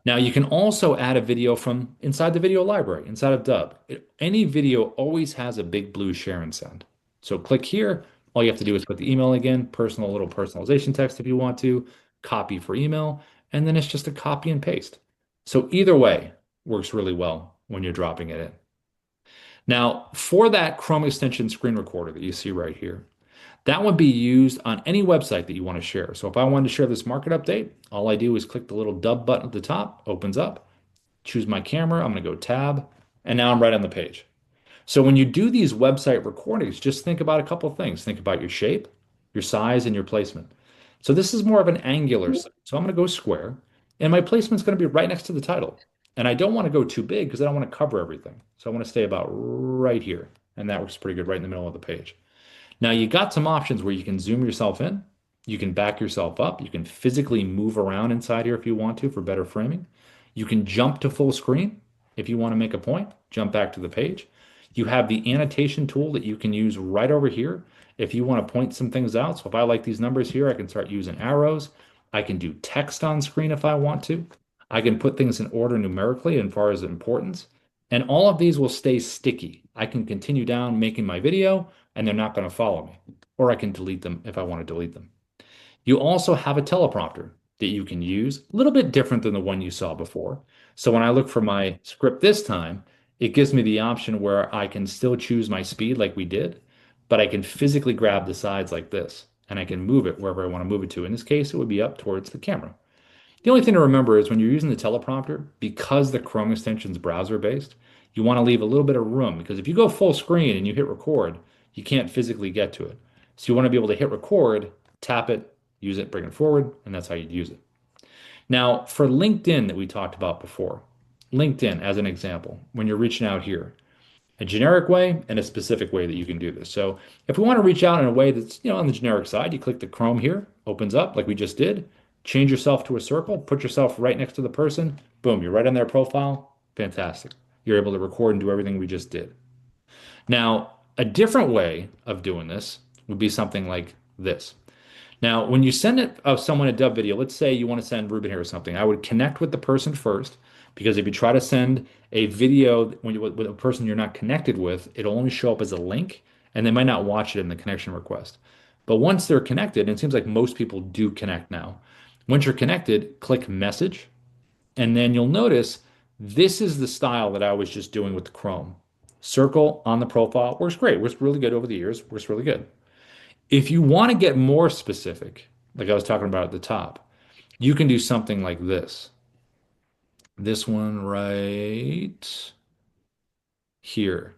Now you can also add a video from inside the video library, inside of Dubb. Any video always has a big blue share and send. So click here. All you have to do is put the email again, little personalization text if you want to, copy for email, and then it's just a copy and paste. So either way works really well when you're dropping it in. Now, for that Chrome extension screen recorder that you see right here, that would be used on any website that you want to share. So if I wanted to share this market update, all I do is click the little Dubb button at the top, opens up, choose my camera, I'm going to go tab, and now I'm right on the page. So when you do these website recordings, just think about a couple of things. Think about your shape, your size, and your placement. So this is more of an angular site. So I'm going to go square, and my placement's going to be right next to the title. And I don't want to go too big because I don't want to cover everything. So I want to stay about right here. And that works pretty good right in the middle of the page. Now you got some options where you can zoom yourself in, you can back yourself up, you can physically move around inside here if you want to for better framing. You can jump to full screen if you want to make a point, jump back to the page. You have the annotation tool that you can use right over here if you want to point some things out. So if I like these numbers here, I can start using arrows. I can do text on screen if I want to. I can put things in order numerically as far as importance. And all of these will stay sticky. I can continue down making my video and they're not going to follow me. Or I can delete them if I want to delete them. You also have a teleprompter that you can use, a little bit different than the one you saw before. So when I look for my script this time, it gives me the option where I can still choose my speed like we did, but I can physically grab the sides like this, and I can move it wherever I want to move it to. In this case, it would be up towards the camera. The only thing to remember is when you're using the teleprompter, because the Chrome extension is browser based, you want to leave a little bit of room because if you go full screen and you hit record, you can't physically get to it. So you want to be able to hit record, tap it, use it, bring it forward, and that's how you'd use it. Now, for LinkedIn that we talked about before, LinkedIn as an example, when you're reaching out here, a generic way and a specific way that you can do this. So if we want to reach out in a way that's, on the generic side, you click the Chrome here, opens up like we just did, change yourself to a circle, put yourself right next to the person, boom, you're right on their profile. Fantastic. You're able to record and do everything we just did. Now, a different way of doing this would be something like this. Now, when you send it of someone a dub video, let's say you want to send Ruben here or something, I would connect with the person first because if you try to send a video when you with a person you're not connected with, it'll only show up as a link and they might not watch it in the connection request. But once they're connected, and it seems like most people do connect now. Once you're connected, click message, and then you'll notice this is the style that I was just doing with the Chrome. Circle on the profile works great, works really good over the years, works really good. If you want to get more specific, like I was talking about at the top, you can do something like this. This one right here.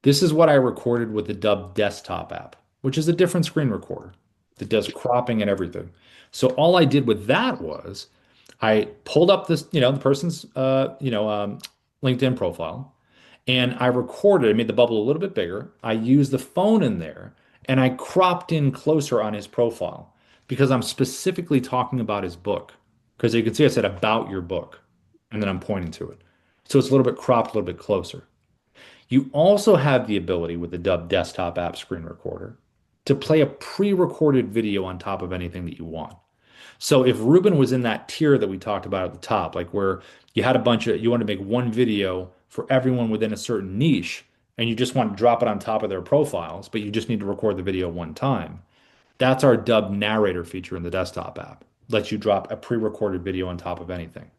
This is what I recorded with the Dubb desktop app, which is a different screen recorder that does cropping and everything. So all I did with that was I pulled up this, the person's, LinkedIn profile, and I recorded, I made the bubble a little bit bigger. I used the phone in there and I cropped in closer on his profile because I'm specifically talking about his book. Because you can see I said about your book, and then I'm pointing to it. So it's a little bit cropped, a little bit closer. You also have the ability with the Dubb desktop app screen recorder to play a pre-recorded video on top of anything that you want. So if Ruben was in that tier that we talked about at the top, like where you want to make one video for everyone within a certain niche, and you just want to drop it on top of their profiles, but you just need to record the video one time. That's our Dubb narrator feature in the desktop app. Lets you drop a pre-recorded video on top of anything.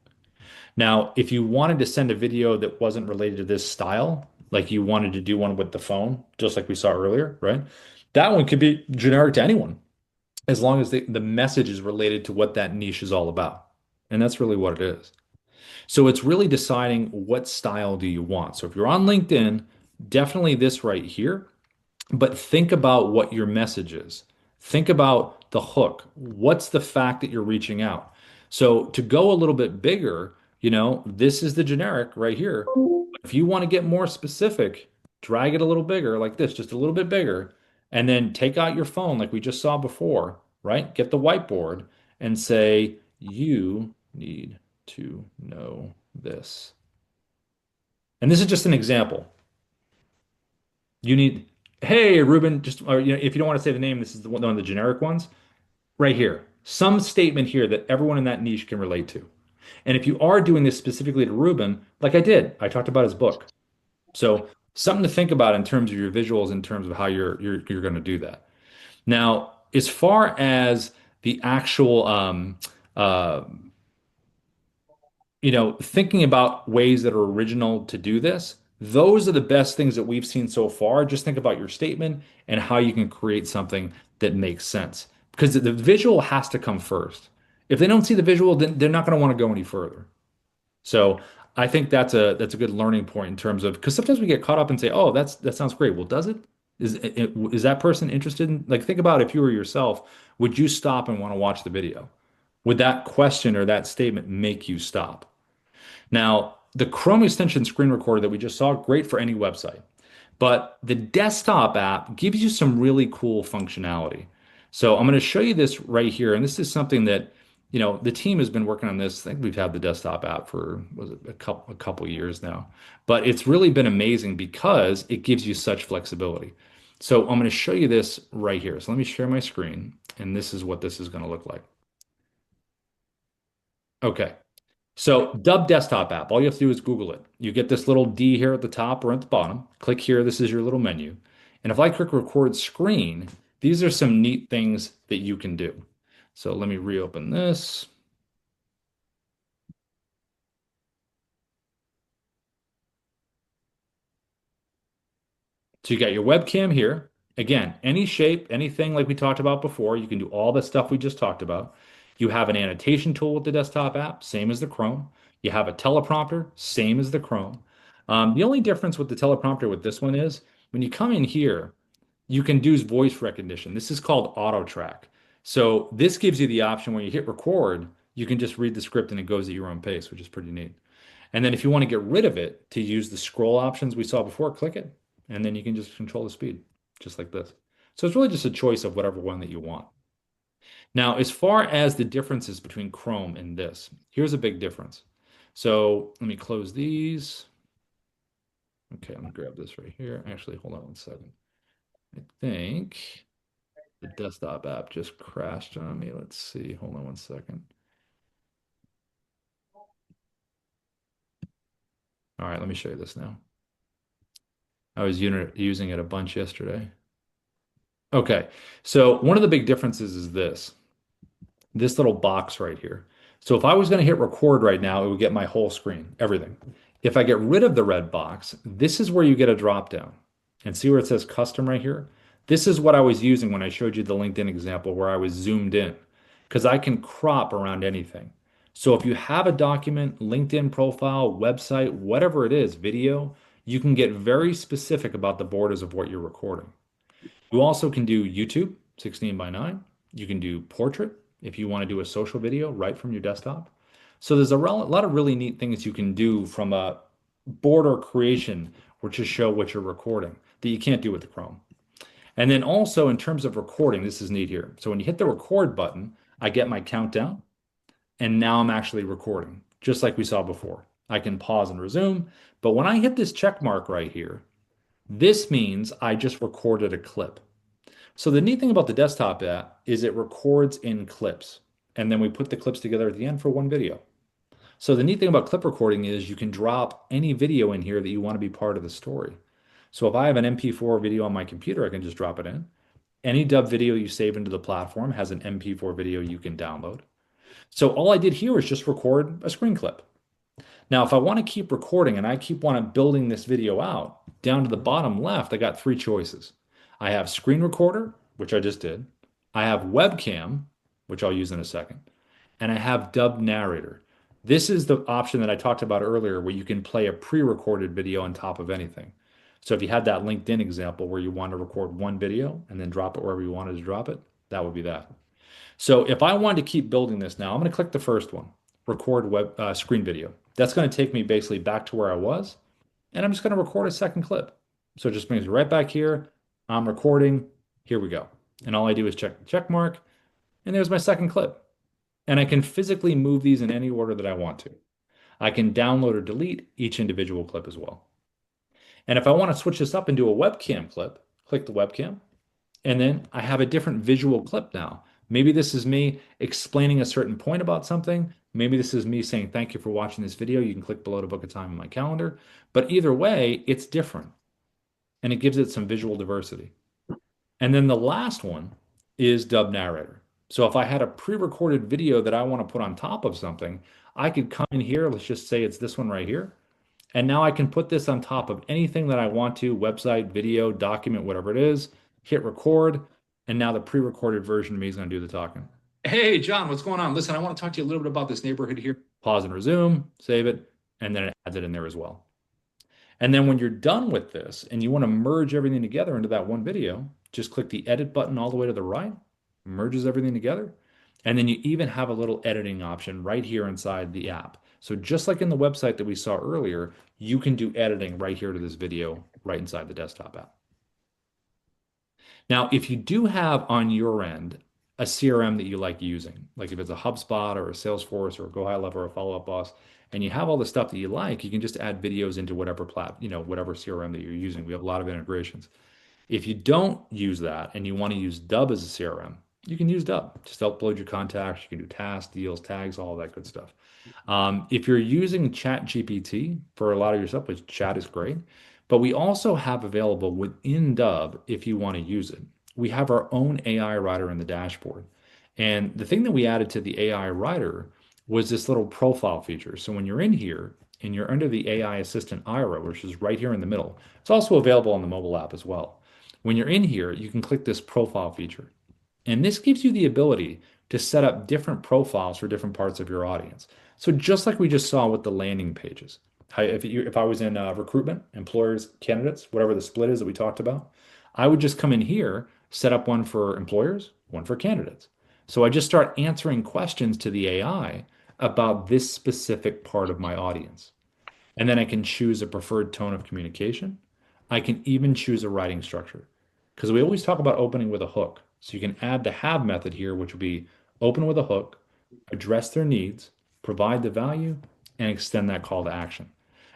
Now, if you wanted to send a video that wasn't related to this style, like you wanted to do one with the phone, just like we saw earlier, right? That one could be generic to anyone as long as the message is related to what that niche is all about. And that's really what it is. So it's really deciding what style do you want. So if you're on LinkedIn, definitely this right here, but think about what your message is. Think about the hook. What's the fact that you're reaching out? So to go a little bit bigger, this is the generic right here. If you want to get more specific, drag it a little bigger like this, just a little bit bigger, and then take out your phone like we just saw before, right? Get the whiteboard and say, you need to know this. And this is just an example. You need, hey, Ruben, just, or, if you don't want to say the name, this is one of the generic ones right here. Some statement here that everyone in that niche can relate to. And if you are doing this specifically to Ruben, like I did, I talked about his book. So something to think about in terms of your visuals, in terms of how you're going to do that. Now, as far as the actual thinking about ways that are original to do this, those are the best things that we've seen so far. Just think about your statement and how you can create something that makes sense. Because the visual has to come first. If they don't see the visual, then they're not going to want to go any further. So I think that's a good learning point in terms of because sometimes we get caught up and say, "Oh, that sounds great." Well, does it? Is that person interested in like think about if you were yourself, would you stop and want to watch the video? Would that question or that statement make you stop? Now, the Chrome extension screen recorder that we just saw, great for any website. But the desktop app gives you some really cool functionality. So I'm going to show you this right here. And this is something that, the team has been working on this. I think we've had the desktop app for was it a couple years now. But it's really been amazing because it gives you such flexibility. So I'm going to show you this right here. So let me share my screen. And this is what this is going to look like. Okay. So Dubb desktop app, all you have to do is Google it. You get this little D here at the top or at the bottom. Click here, this is your little menu. And if I click record screen, these are some neat things that you can do. So let me reopen this. So you got your webcam here. Again, any shape, anything like we talked about before, you can do all the stuff we just talked about. You have an annotation tool with the desktop app, same as the Chrome. You have a teleprompter, same as the Chrome. The only difference with the teleprompter with this one is when you come in here, you can do voice recognition. This is called auto track. So this gives you the option when you hit record, you can just read the script and it goes at your own pace, which is pretty neat. And then if you want to get rid of it to use the scroll options we saw before, click it, and then you can just control the speed, just like this. So it's really just a choice of whatever one that you want. Now, as far as the differences between Chrome and this, here's a big difference. So let me close these. Okay, I'm gonna grab this right here. Actually, hold on one second. I think the desktop app just crashed on me. Let's see. Hold on one second. All right, let me show you this now. I was using it a bunch yesterday. Okay, so one of the big differences is this little box right here. So if I was going to hit record right now, it would get my whole screen, everything. If I get rid of the red box, this is where you get a drop down. And see where it says custom right here? This is what I was using when I showed you the LinkedIn example where I was zoomed in because I can crop around anything. So if you have a document, LinkedIn profile, website, whatever it is, video, you can get very specific about the borders of what you're recording. You also can do YouTube 16 by 9. You can do portrait if you want to do a social video right from your desktop. So there's a lot of really neat things you can do from a border creation, which is show what you're recording that you can't do with the Chrome. And then also in terms of recording, this is neat here. So when you hit the record button, I get my countdown, and now I'm actually recording, just like we saw before. I can pause and resume, but when I hit this check mark right here, this means I just recorded a clip. So the neat thing about the desktop app is it records in clips, and then we put the clips together at the end for one video. So the neat thing about clip recording is you can drop any video in here that you want to be part of the story. So if I have an MP4 video on my computer, I can just drop it in. Any Dubb video you save into the platform has an MP4 video you can download. So all I did here was just record a screen clip. Now, if I want to keep recording and I keep building this video out, down to the bottom left, I got three choices. I have screen recorder, which I just did. I have webcam, which I'll use in a second. And I have Dubb narrator. This is the option that I talked about earlier where you can play a pre-recorded video on top of anything. So if you had that LinkedIn example where you want to record one video and then drop it wherever you wanted to drop it, that would be that. So if I wanted to keep building this now, I'm going to click the first one, record web screen video. That's going to take me basically back to where I was, and I'm just going to record a second clip. So it just brings me right back here. I'm recording. Here we go. And all I do is check the check mark, and there's my second clip. And I can physically move these in any order that I want to. I can download or delete each individual clip as well. And if I want to switch this up and do a webcam clip, click the webcam, and then I have a different visual clip now. Maybe this is me explaining a certain point about something. Maybe this is me saying, thank you for watching this video. You can click below to book a time in my calendar. But either way, it's different. And it gives it some visual diversity. And then the last one is Dubb narrator. So if I had a pre-recorded video that I want to put on top of something, I could come in here. Let's just say it's this one right here. And now I can put this on top of anything that I want to, website, video, document, whatever it is, hit record. And now the pre-recorded version of me is going to do the talking. Hey, John, what's going on? Listen, I want to talk to you a little bit about this neighborhood here. Pause and resume, save it, and then it adds it in there as well. And then when you're done with this and you want to merge everything together into that one video, just click the edit button all the way to the right, merges everything together. And then you even have a little editing option right here inside the app. So just like in the website that we saw earlier, you can do editing right here to this video right inside the desktop app. Now, if you do have on your end a CRM that you like using, like if it's a HubSpot or a Salesforce or a Go High Level or a Follow Up Boss, and you have all the stuff that you like, you can just add videos into whatever whatever CRM that you're using. We have a lot of integrations. If you don't use that and you want to use Dubb as a CRM, you can use Dubb. Just upload your contacts. You can do tasks, deals, tags, all that good stuff. If you're using ChatGPT for a lot of your stuff, which chat is great, but we also have available within Dubb, if you want to use it, we have our own AI writer in the dashboard. And the thing that we added to the AI writer was this little profile feature. So when you're in here and you're under the AI assistant Ira, which is right here in the middle, it's also available on the mobile app as well. When you're in here, you can click this profile feature. And this gives you the ability to set up different profiles for different parts of your audience. So just like we just saw with the landing pages, if I was in recruitment, employers, candidates, whatever the split is that we talked about, I would just come in here, set up one for employers, one for candidates. So I just start answering questions to the AI about this specific part of my audience. And then I can choose a preferred tone of communication. I can even choose a writing structure because we always talk about opening with a hook. So you can add the have method here, which would be open with a hook, address their needs, provide the value, and extend that call to action.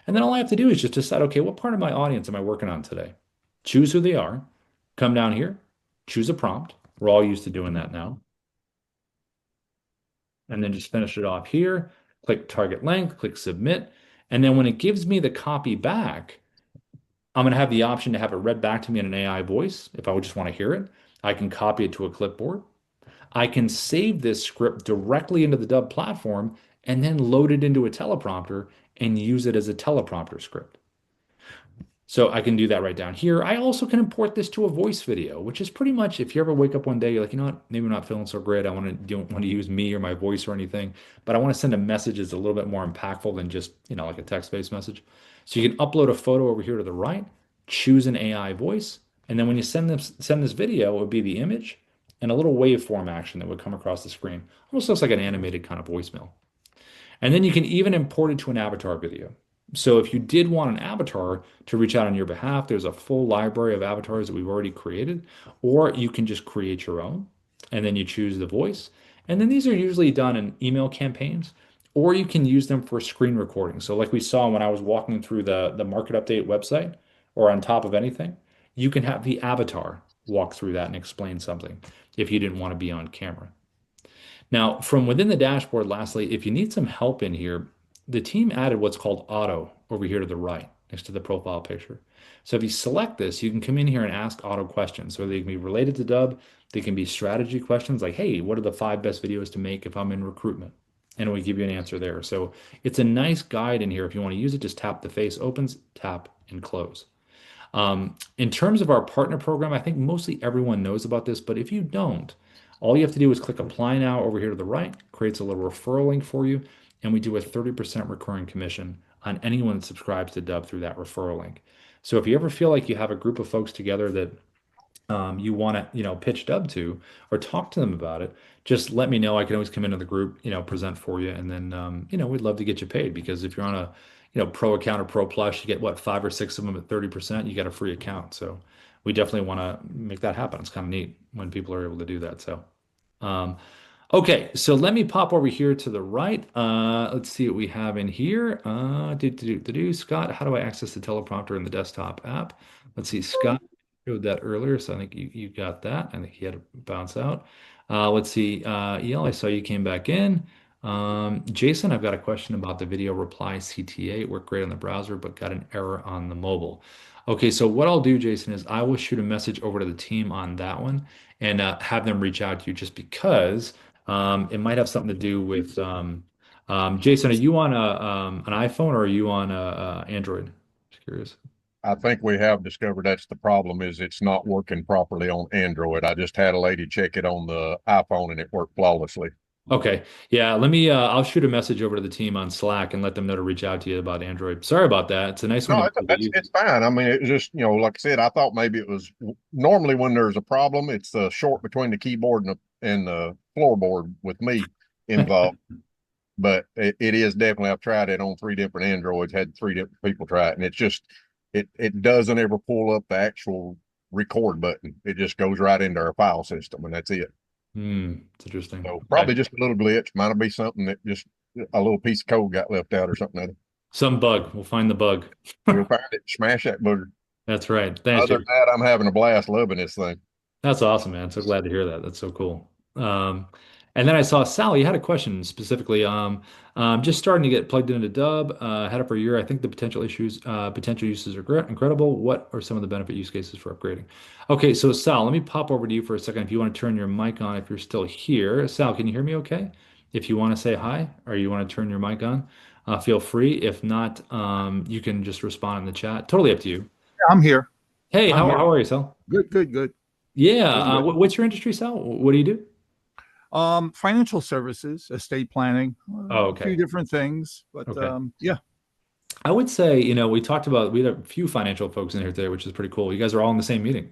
And then all I have to do is just decide, okay, what part of my audience am I working on today? Choose who they are, come down here, choose a prompt. We're all used to doing that now. And then just finish it off here. Click target length, click submit. And then when it gives me the copy back, I'm going to have the option to have it read back to me in an AI voice if I would just want to hear it. I can copy it to a clipboard. I can save this script directly into the Dubb platform and then load it into a teleprompter and use it as a teleprompter script. So I can do that right down here. I also can import this to a voice video, which is pretty much if you ever wake up one day, you're like, you know what, maybe I'm not feeling so great. Don't want to use me or my voice or anything, but I want to send a message that's a little bit more impactful than just, like a text-based message. So you can upload a photo over here to the right, choose an AI voice, and then when you send this video, it would be the image and a little waveform action that would come across the screen. Almost looks like an animated kind of voicemail. And then you can even import it to an avatar video. So if you did want an avatar to reach out on your behalf, there's a full library of avatars that we've already created, or you can just create your own and then you choose the voice. And then these are usually done in email campaigns, or you can use them for screen recording. So like we saw when I was walking through the market update website or on top of anything, you can have the avatar walk through that and explain something if you didn't want to be on camera. Now, from within the dashboard, lastly, if you need some help in here, the team added what's called auto over here to the right next to the profile picture. So if you select this, you can come in here and ask auto questions. So they can be related to Dubb. They can be strategy questions like, hey, what are the 5 best videos to make if I'm in recruitment? And it will give you an answer there. So it's a nice guide in here. If you want to use it, just tap the face opens, tap, and close. In terms of our partner program, I think mostly everyone knows about this, but if you don't, all you have to do is click apply now over here to the right, creates a little referral link for you, and we do a 30% recurring commission on anyone that subscribes to Dubb through that referral link. So if you ever feel like you have a group of folks together that you want to, pitch Dubb to or talk to them about it, just let me know. I can always come into the group, present for you, and then, we'd love to get you paid because if you're on a, pro account or pro plus, you get what, 5 or 6 of them at 30%, you get a free account. So we definitely want to make that happen. It's kind of neat when people are able to do that. So, um, okay, so let me pop over here to the right. Let's see what we have in here. Scott, how do I access the teleprompter in the desktop app? Let's see, Scott showed that earlier, so I think you got that. I think he had to bounce out. Let's see, EL, I saw you came back in. Jason, I've got a question about the video reply CTA. It worked great on the browser, but got an error on the mobile. Okay, so what I'll do, Jason, is I will shoot a message over to the team on that one and have them reach out to you just because it might have something to do with Jason, are you on an iPhone or are you on Android? Just curious. I think we have discovered that's the problem is it's not working properly on Android. I just had a lady check it on the iPhone and it worked flawlessly. Okay. Yeah, let me I'll shoot a message over to the team on Slack and let them know to reach out to you about Android. Sorry about that. It's a nice one No, to be able to use. it's fine. I mean, it was just, like I said, I thought maybe it was normally when there's a problem, it's the short between the keyboard and the floorboard with me involved. But it is definitely, I've tried it on 3 different Androids, had 3 different people try it, and it's just it doesn't ever pull up the actual record button. It just goes right into our file system, and that's it. It's interesting. So Okay. probably just a little glitch. Might be something that just a little piece of code got left out or something. Some bug. We'll find the bug. We'll find it, smash that booger. That's right. Thanks, Other than Jason. that, I'm having a blast loving this thing. That's awesome, man. So glad to hear that. That's so cool. And then I saw Sally, you had a question specifically. Just starting to get plugged into Dubb, had it for a year. I think the potential uses are incredible. What are some of the benefit use cases for upgrading? Okay, so Sal, let me pop over to you for a second. If you want to turn your mic on, if you're still here. Sal, can you hear me okay? If you want to say hi or you want to turn your mic on, feel free. If not, you can just respond in the chat. Totally up to you. I'm here. Hey, I'm here. how are you, Sal? Good, good, good. Yeah, Doing good. what's your industry, Sal? What do you do? Financial services, estate planning, Oh, a few okay. different things, but Okay. yeah. I would say, we had a few financial folks in here today, which is pretty cool. You guys are all in the same meeting.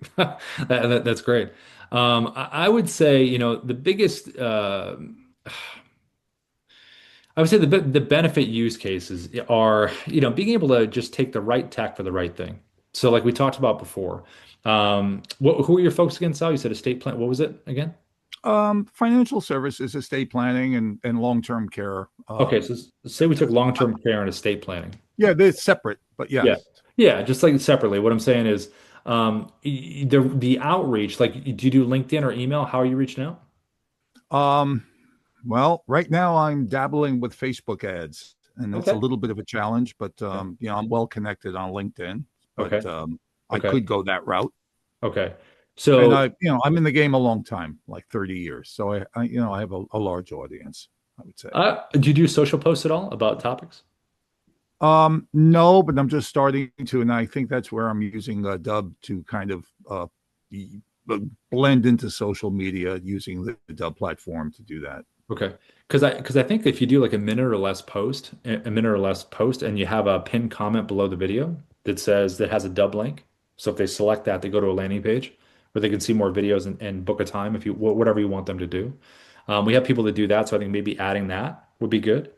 That's great. I would say, the biggest, I would say the benefit use cases are, being able to just take the right tech for the right thing. So like we talked about before, who are your folks again, Sal? You said estate plan. What was it again? Financial services, estate planning, and long-term care. Okay, so say we took long-term care and estate planning. Yeah, they're separate, but Yeah. yes. Yeah, just like separately. What I'm saying is, the outreach, like, do you do LinkedIn or email? How are you reaching out? Um, well, right now I'm dabbling with Facebook ads, and it's a Okay. little bit of a challenge, but Okay. I'm well connected on LinkedIn, but Okay. I Okay. could go that route. Okay. And So, I'm in the game a long time, like 30 years. So I have a large audience, I would say. do you do social posts at all about topics? No, but I'm just starting to, and I think that's where I'm using Dubb to kind of e- blend into social media using the Dubb platform to do that. Okay. Because I think if you do like a minute or less post, and you have a pinned comment below the video that has a dub link. So if they select that, they go to a landing page where they can see more videos and book a time if you whatever you want them to do. We have people that do that, so I think maybe adding that would be good.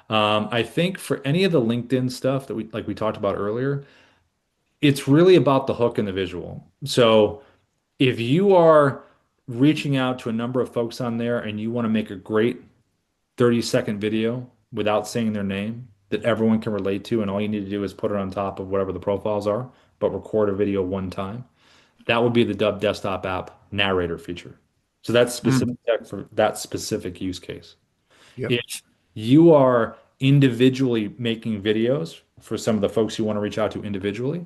I think for any of the LinkedIn stuff that we talked about earlier, it's really about the hook and the visual. So if you are reaching out to a number of folks on there and you want to make a great 30-second video without saying their name that everyone can relate to, and all you need to do is put it on top of whatever the profiles are, but record a video one time. That would be the Dubb desktop app narrator feature. So that's Mhm. specific tech for that specific use case. Yep. If you are individually making videos for some of the folks you want to reach out to individually,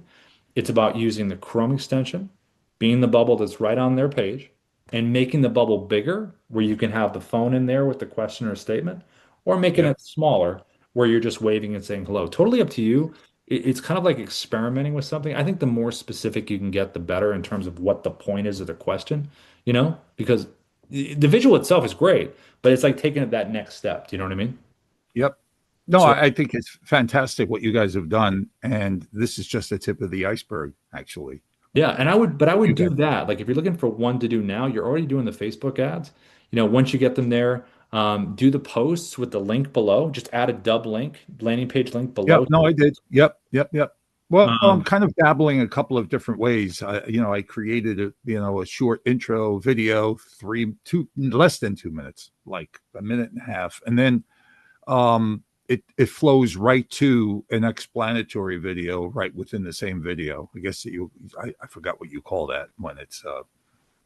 it's about using the Chrome extension, being the bubble that's right on their page, and making the bubble bigger where you can have the phone in there with the question or statement, or making Yep. it smaller where you're just waving and saying hello. Totally up to you. It's kind of like experimenting with something. I think the more specific you can get, the better in terms of what the point is of the question, because the visual itself is great, but it's like taking it that next step. Do you know what I mean? Yep. No, So I think it's fantastic what you guys have done, and this is just the tip of the iceberg, actually. yeah, and I would You do guys, that. Like if you're looking for one to do now, you're already doing the Facebook ads. Once you get them there, do the posts with the link below. Just add a dub link, landing page link yep. below. No, I did. Yep. Yep. Yep. Well, I'm Um, kind of dabbling a couple of different ways. I created a short intro video, less than 2 minutes, like a minute and a half, and then it flows right to an explanatory video right within the same video. I guess I forgot what you call that when it's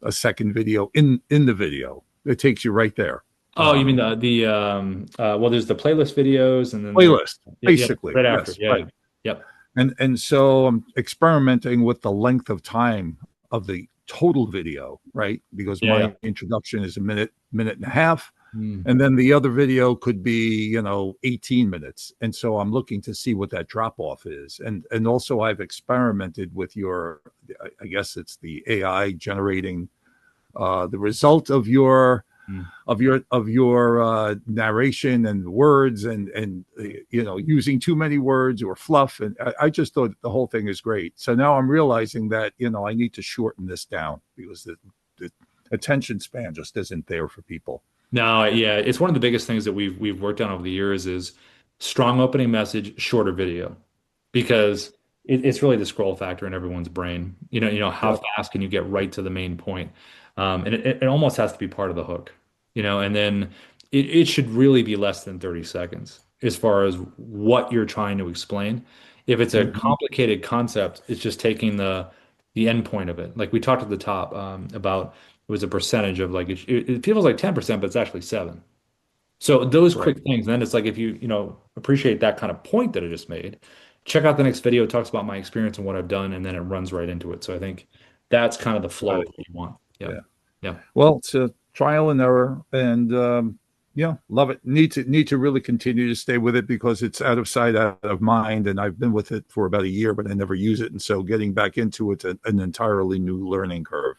a second video in the video. It takes you right there. oh, you mean well, there's the playlist videos, and then there's Playlist, yeah, basically. right after. Yes, Yeah, yeah. right. Yep. And so I'm experimenting with the length of time of the total video, right? Because Yeah, yeah. my introduction is a minute and a half. Mm. And then the other video could be 18 minutes, and so I'm looking to see what that drop off is. And also I've experimented with I guess it's the AI generating the result of your Mm. narration and words, and using too many words or fluff. And I just thought the whole thing is great. So now I'm realizing that I need to shorten this down because the attention span just isn't there for people. No, yeah, it's one of the biggest things that we've worked on over the years is strong opening message, shorter video, because it's really the scroll factor in everyone's brain. How Yep. fast can you get right to the main point? And it almost has to be part of the hook, and then it should really be less than 30 seconds as far as what you're trying to explain. If it's a Mhm. complicated concept, it's just taking the end point of it. Like we talked at the top about it was a percentage of like it feels like 10%, but it's actually 7. So those Right. quick things. And then it's like if you appreciate that kind of point that I just made, check out the next video. It talks about my experience and what I've done, and then it runs right into it. So I think that's kind of the flow Got of it. what you want. Yeah. Yeah. Yeah. Well, it's a trial and error, and love it. Need to really continue to stay with it because it's out of sight, out of mind. And I've been with it for about a year, but I never use it, and so getting back into it's an entirely new learning curve.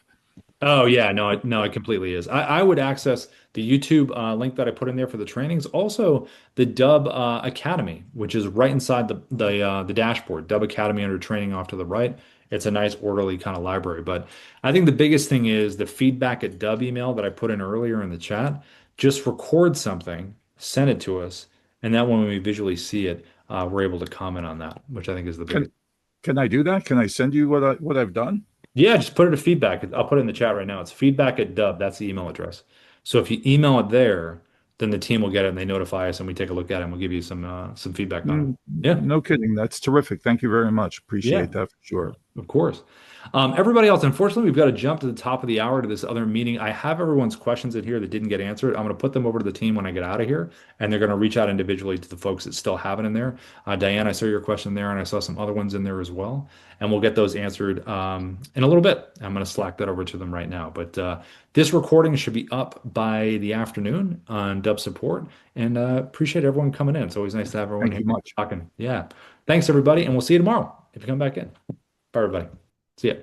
Oh yeah, no, it completely is. I would access the YouTube link that I put in there for the trainings. Also, the Dubb Academy, which is right inside the dashboard. Dubb Academy under training off to the right. It's a nice orderly kind of library. But I think the biggest thing is the feedback at Dubb email that I put in earlier in the chat. Just record something, send it to us, and that when we visually see it, we're able to comment on that, which I think is the biggest. Can I do that? Can I send you what I've done? Yeah, just put it to feedback. I'll put it in the chat right now. It's feedback at Dubb. That's the email address. So if you email it there, then the team will get it and they notify us and we take a look at it and we'll give you some feedback on it. Yeah. No kidding. That's terrific. Thank you very much. Yeah. Appreciate that for sure. Of course. Everybody else, unfortunately, we've got to jump to the top of the hour to this other meeting. I have everyone's questions in here that didn't get answered. I'm going to put them over to the team when I get out of here, and they're going to reach out individually to the folks that still have it in there. Diane, I saw your question there, and I saw some other ones in there as well, and we'll get those answered in a little bit. I'm going to Slack that over to them right now. But this recording should be up by the afternoon on Dubb support, and appreciate everyone coming in. It's always nice to have everyone Thank here you much. talking. Yeah. Thanks, everybody, and we'll see you tomorrow if you come back in. Bye, everybody. See ya.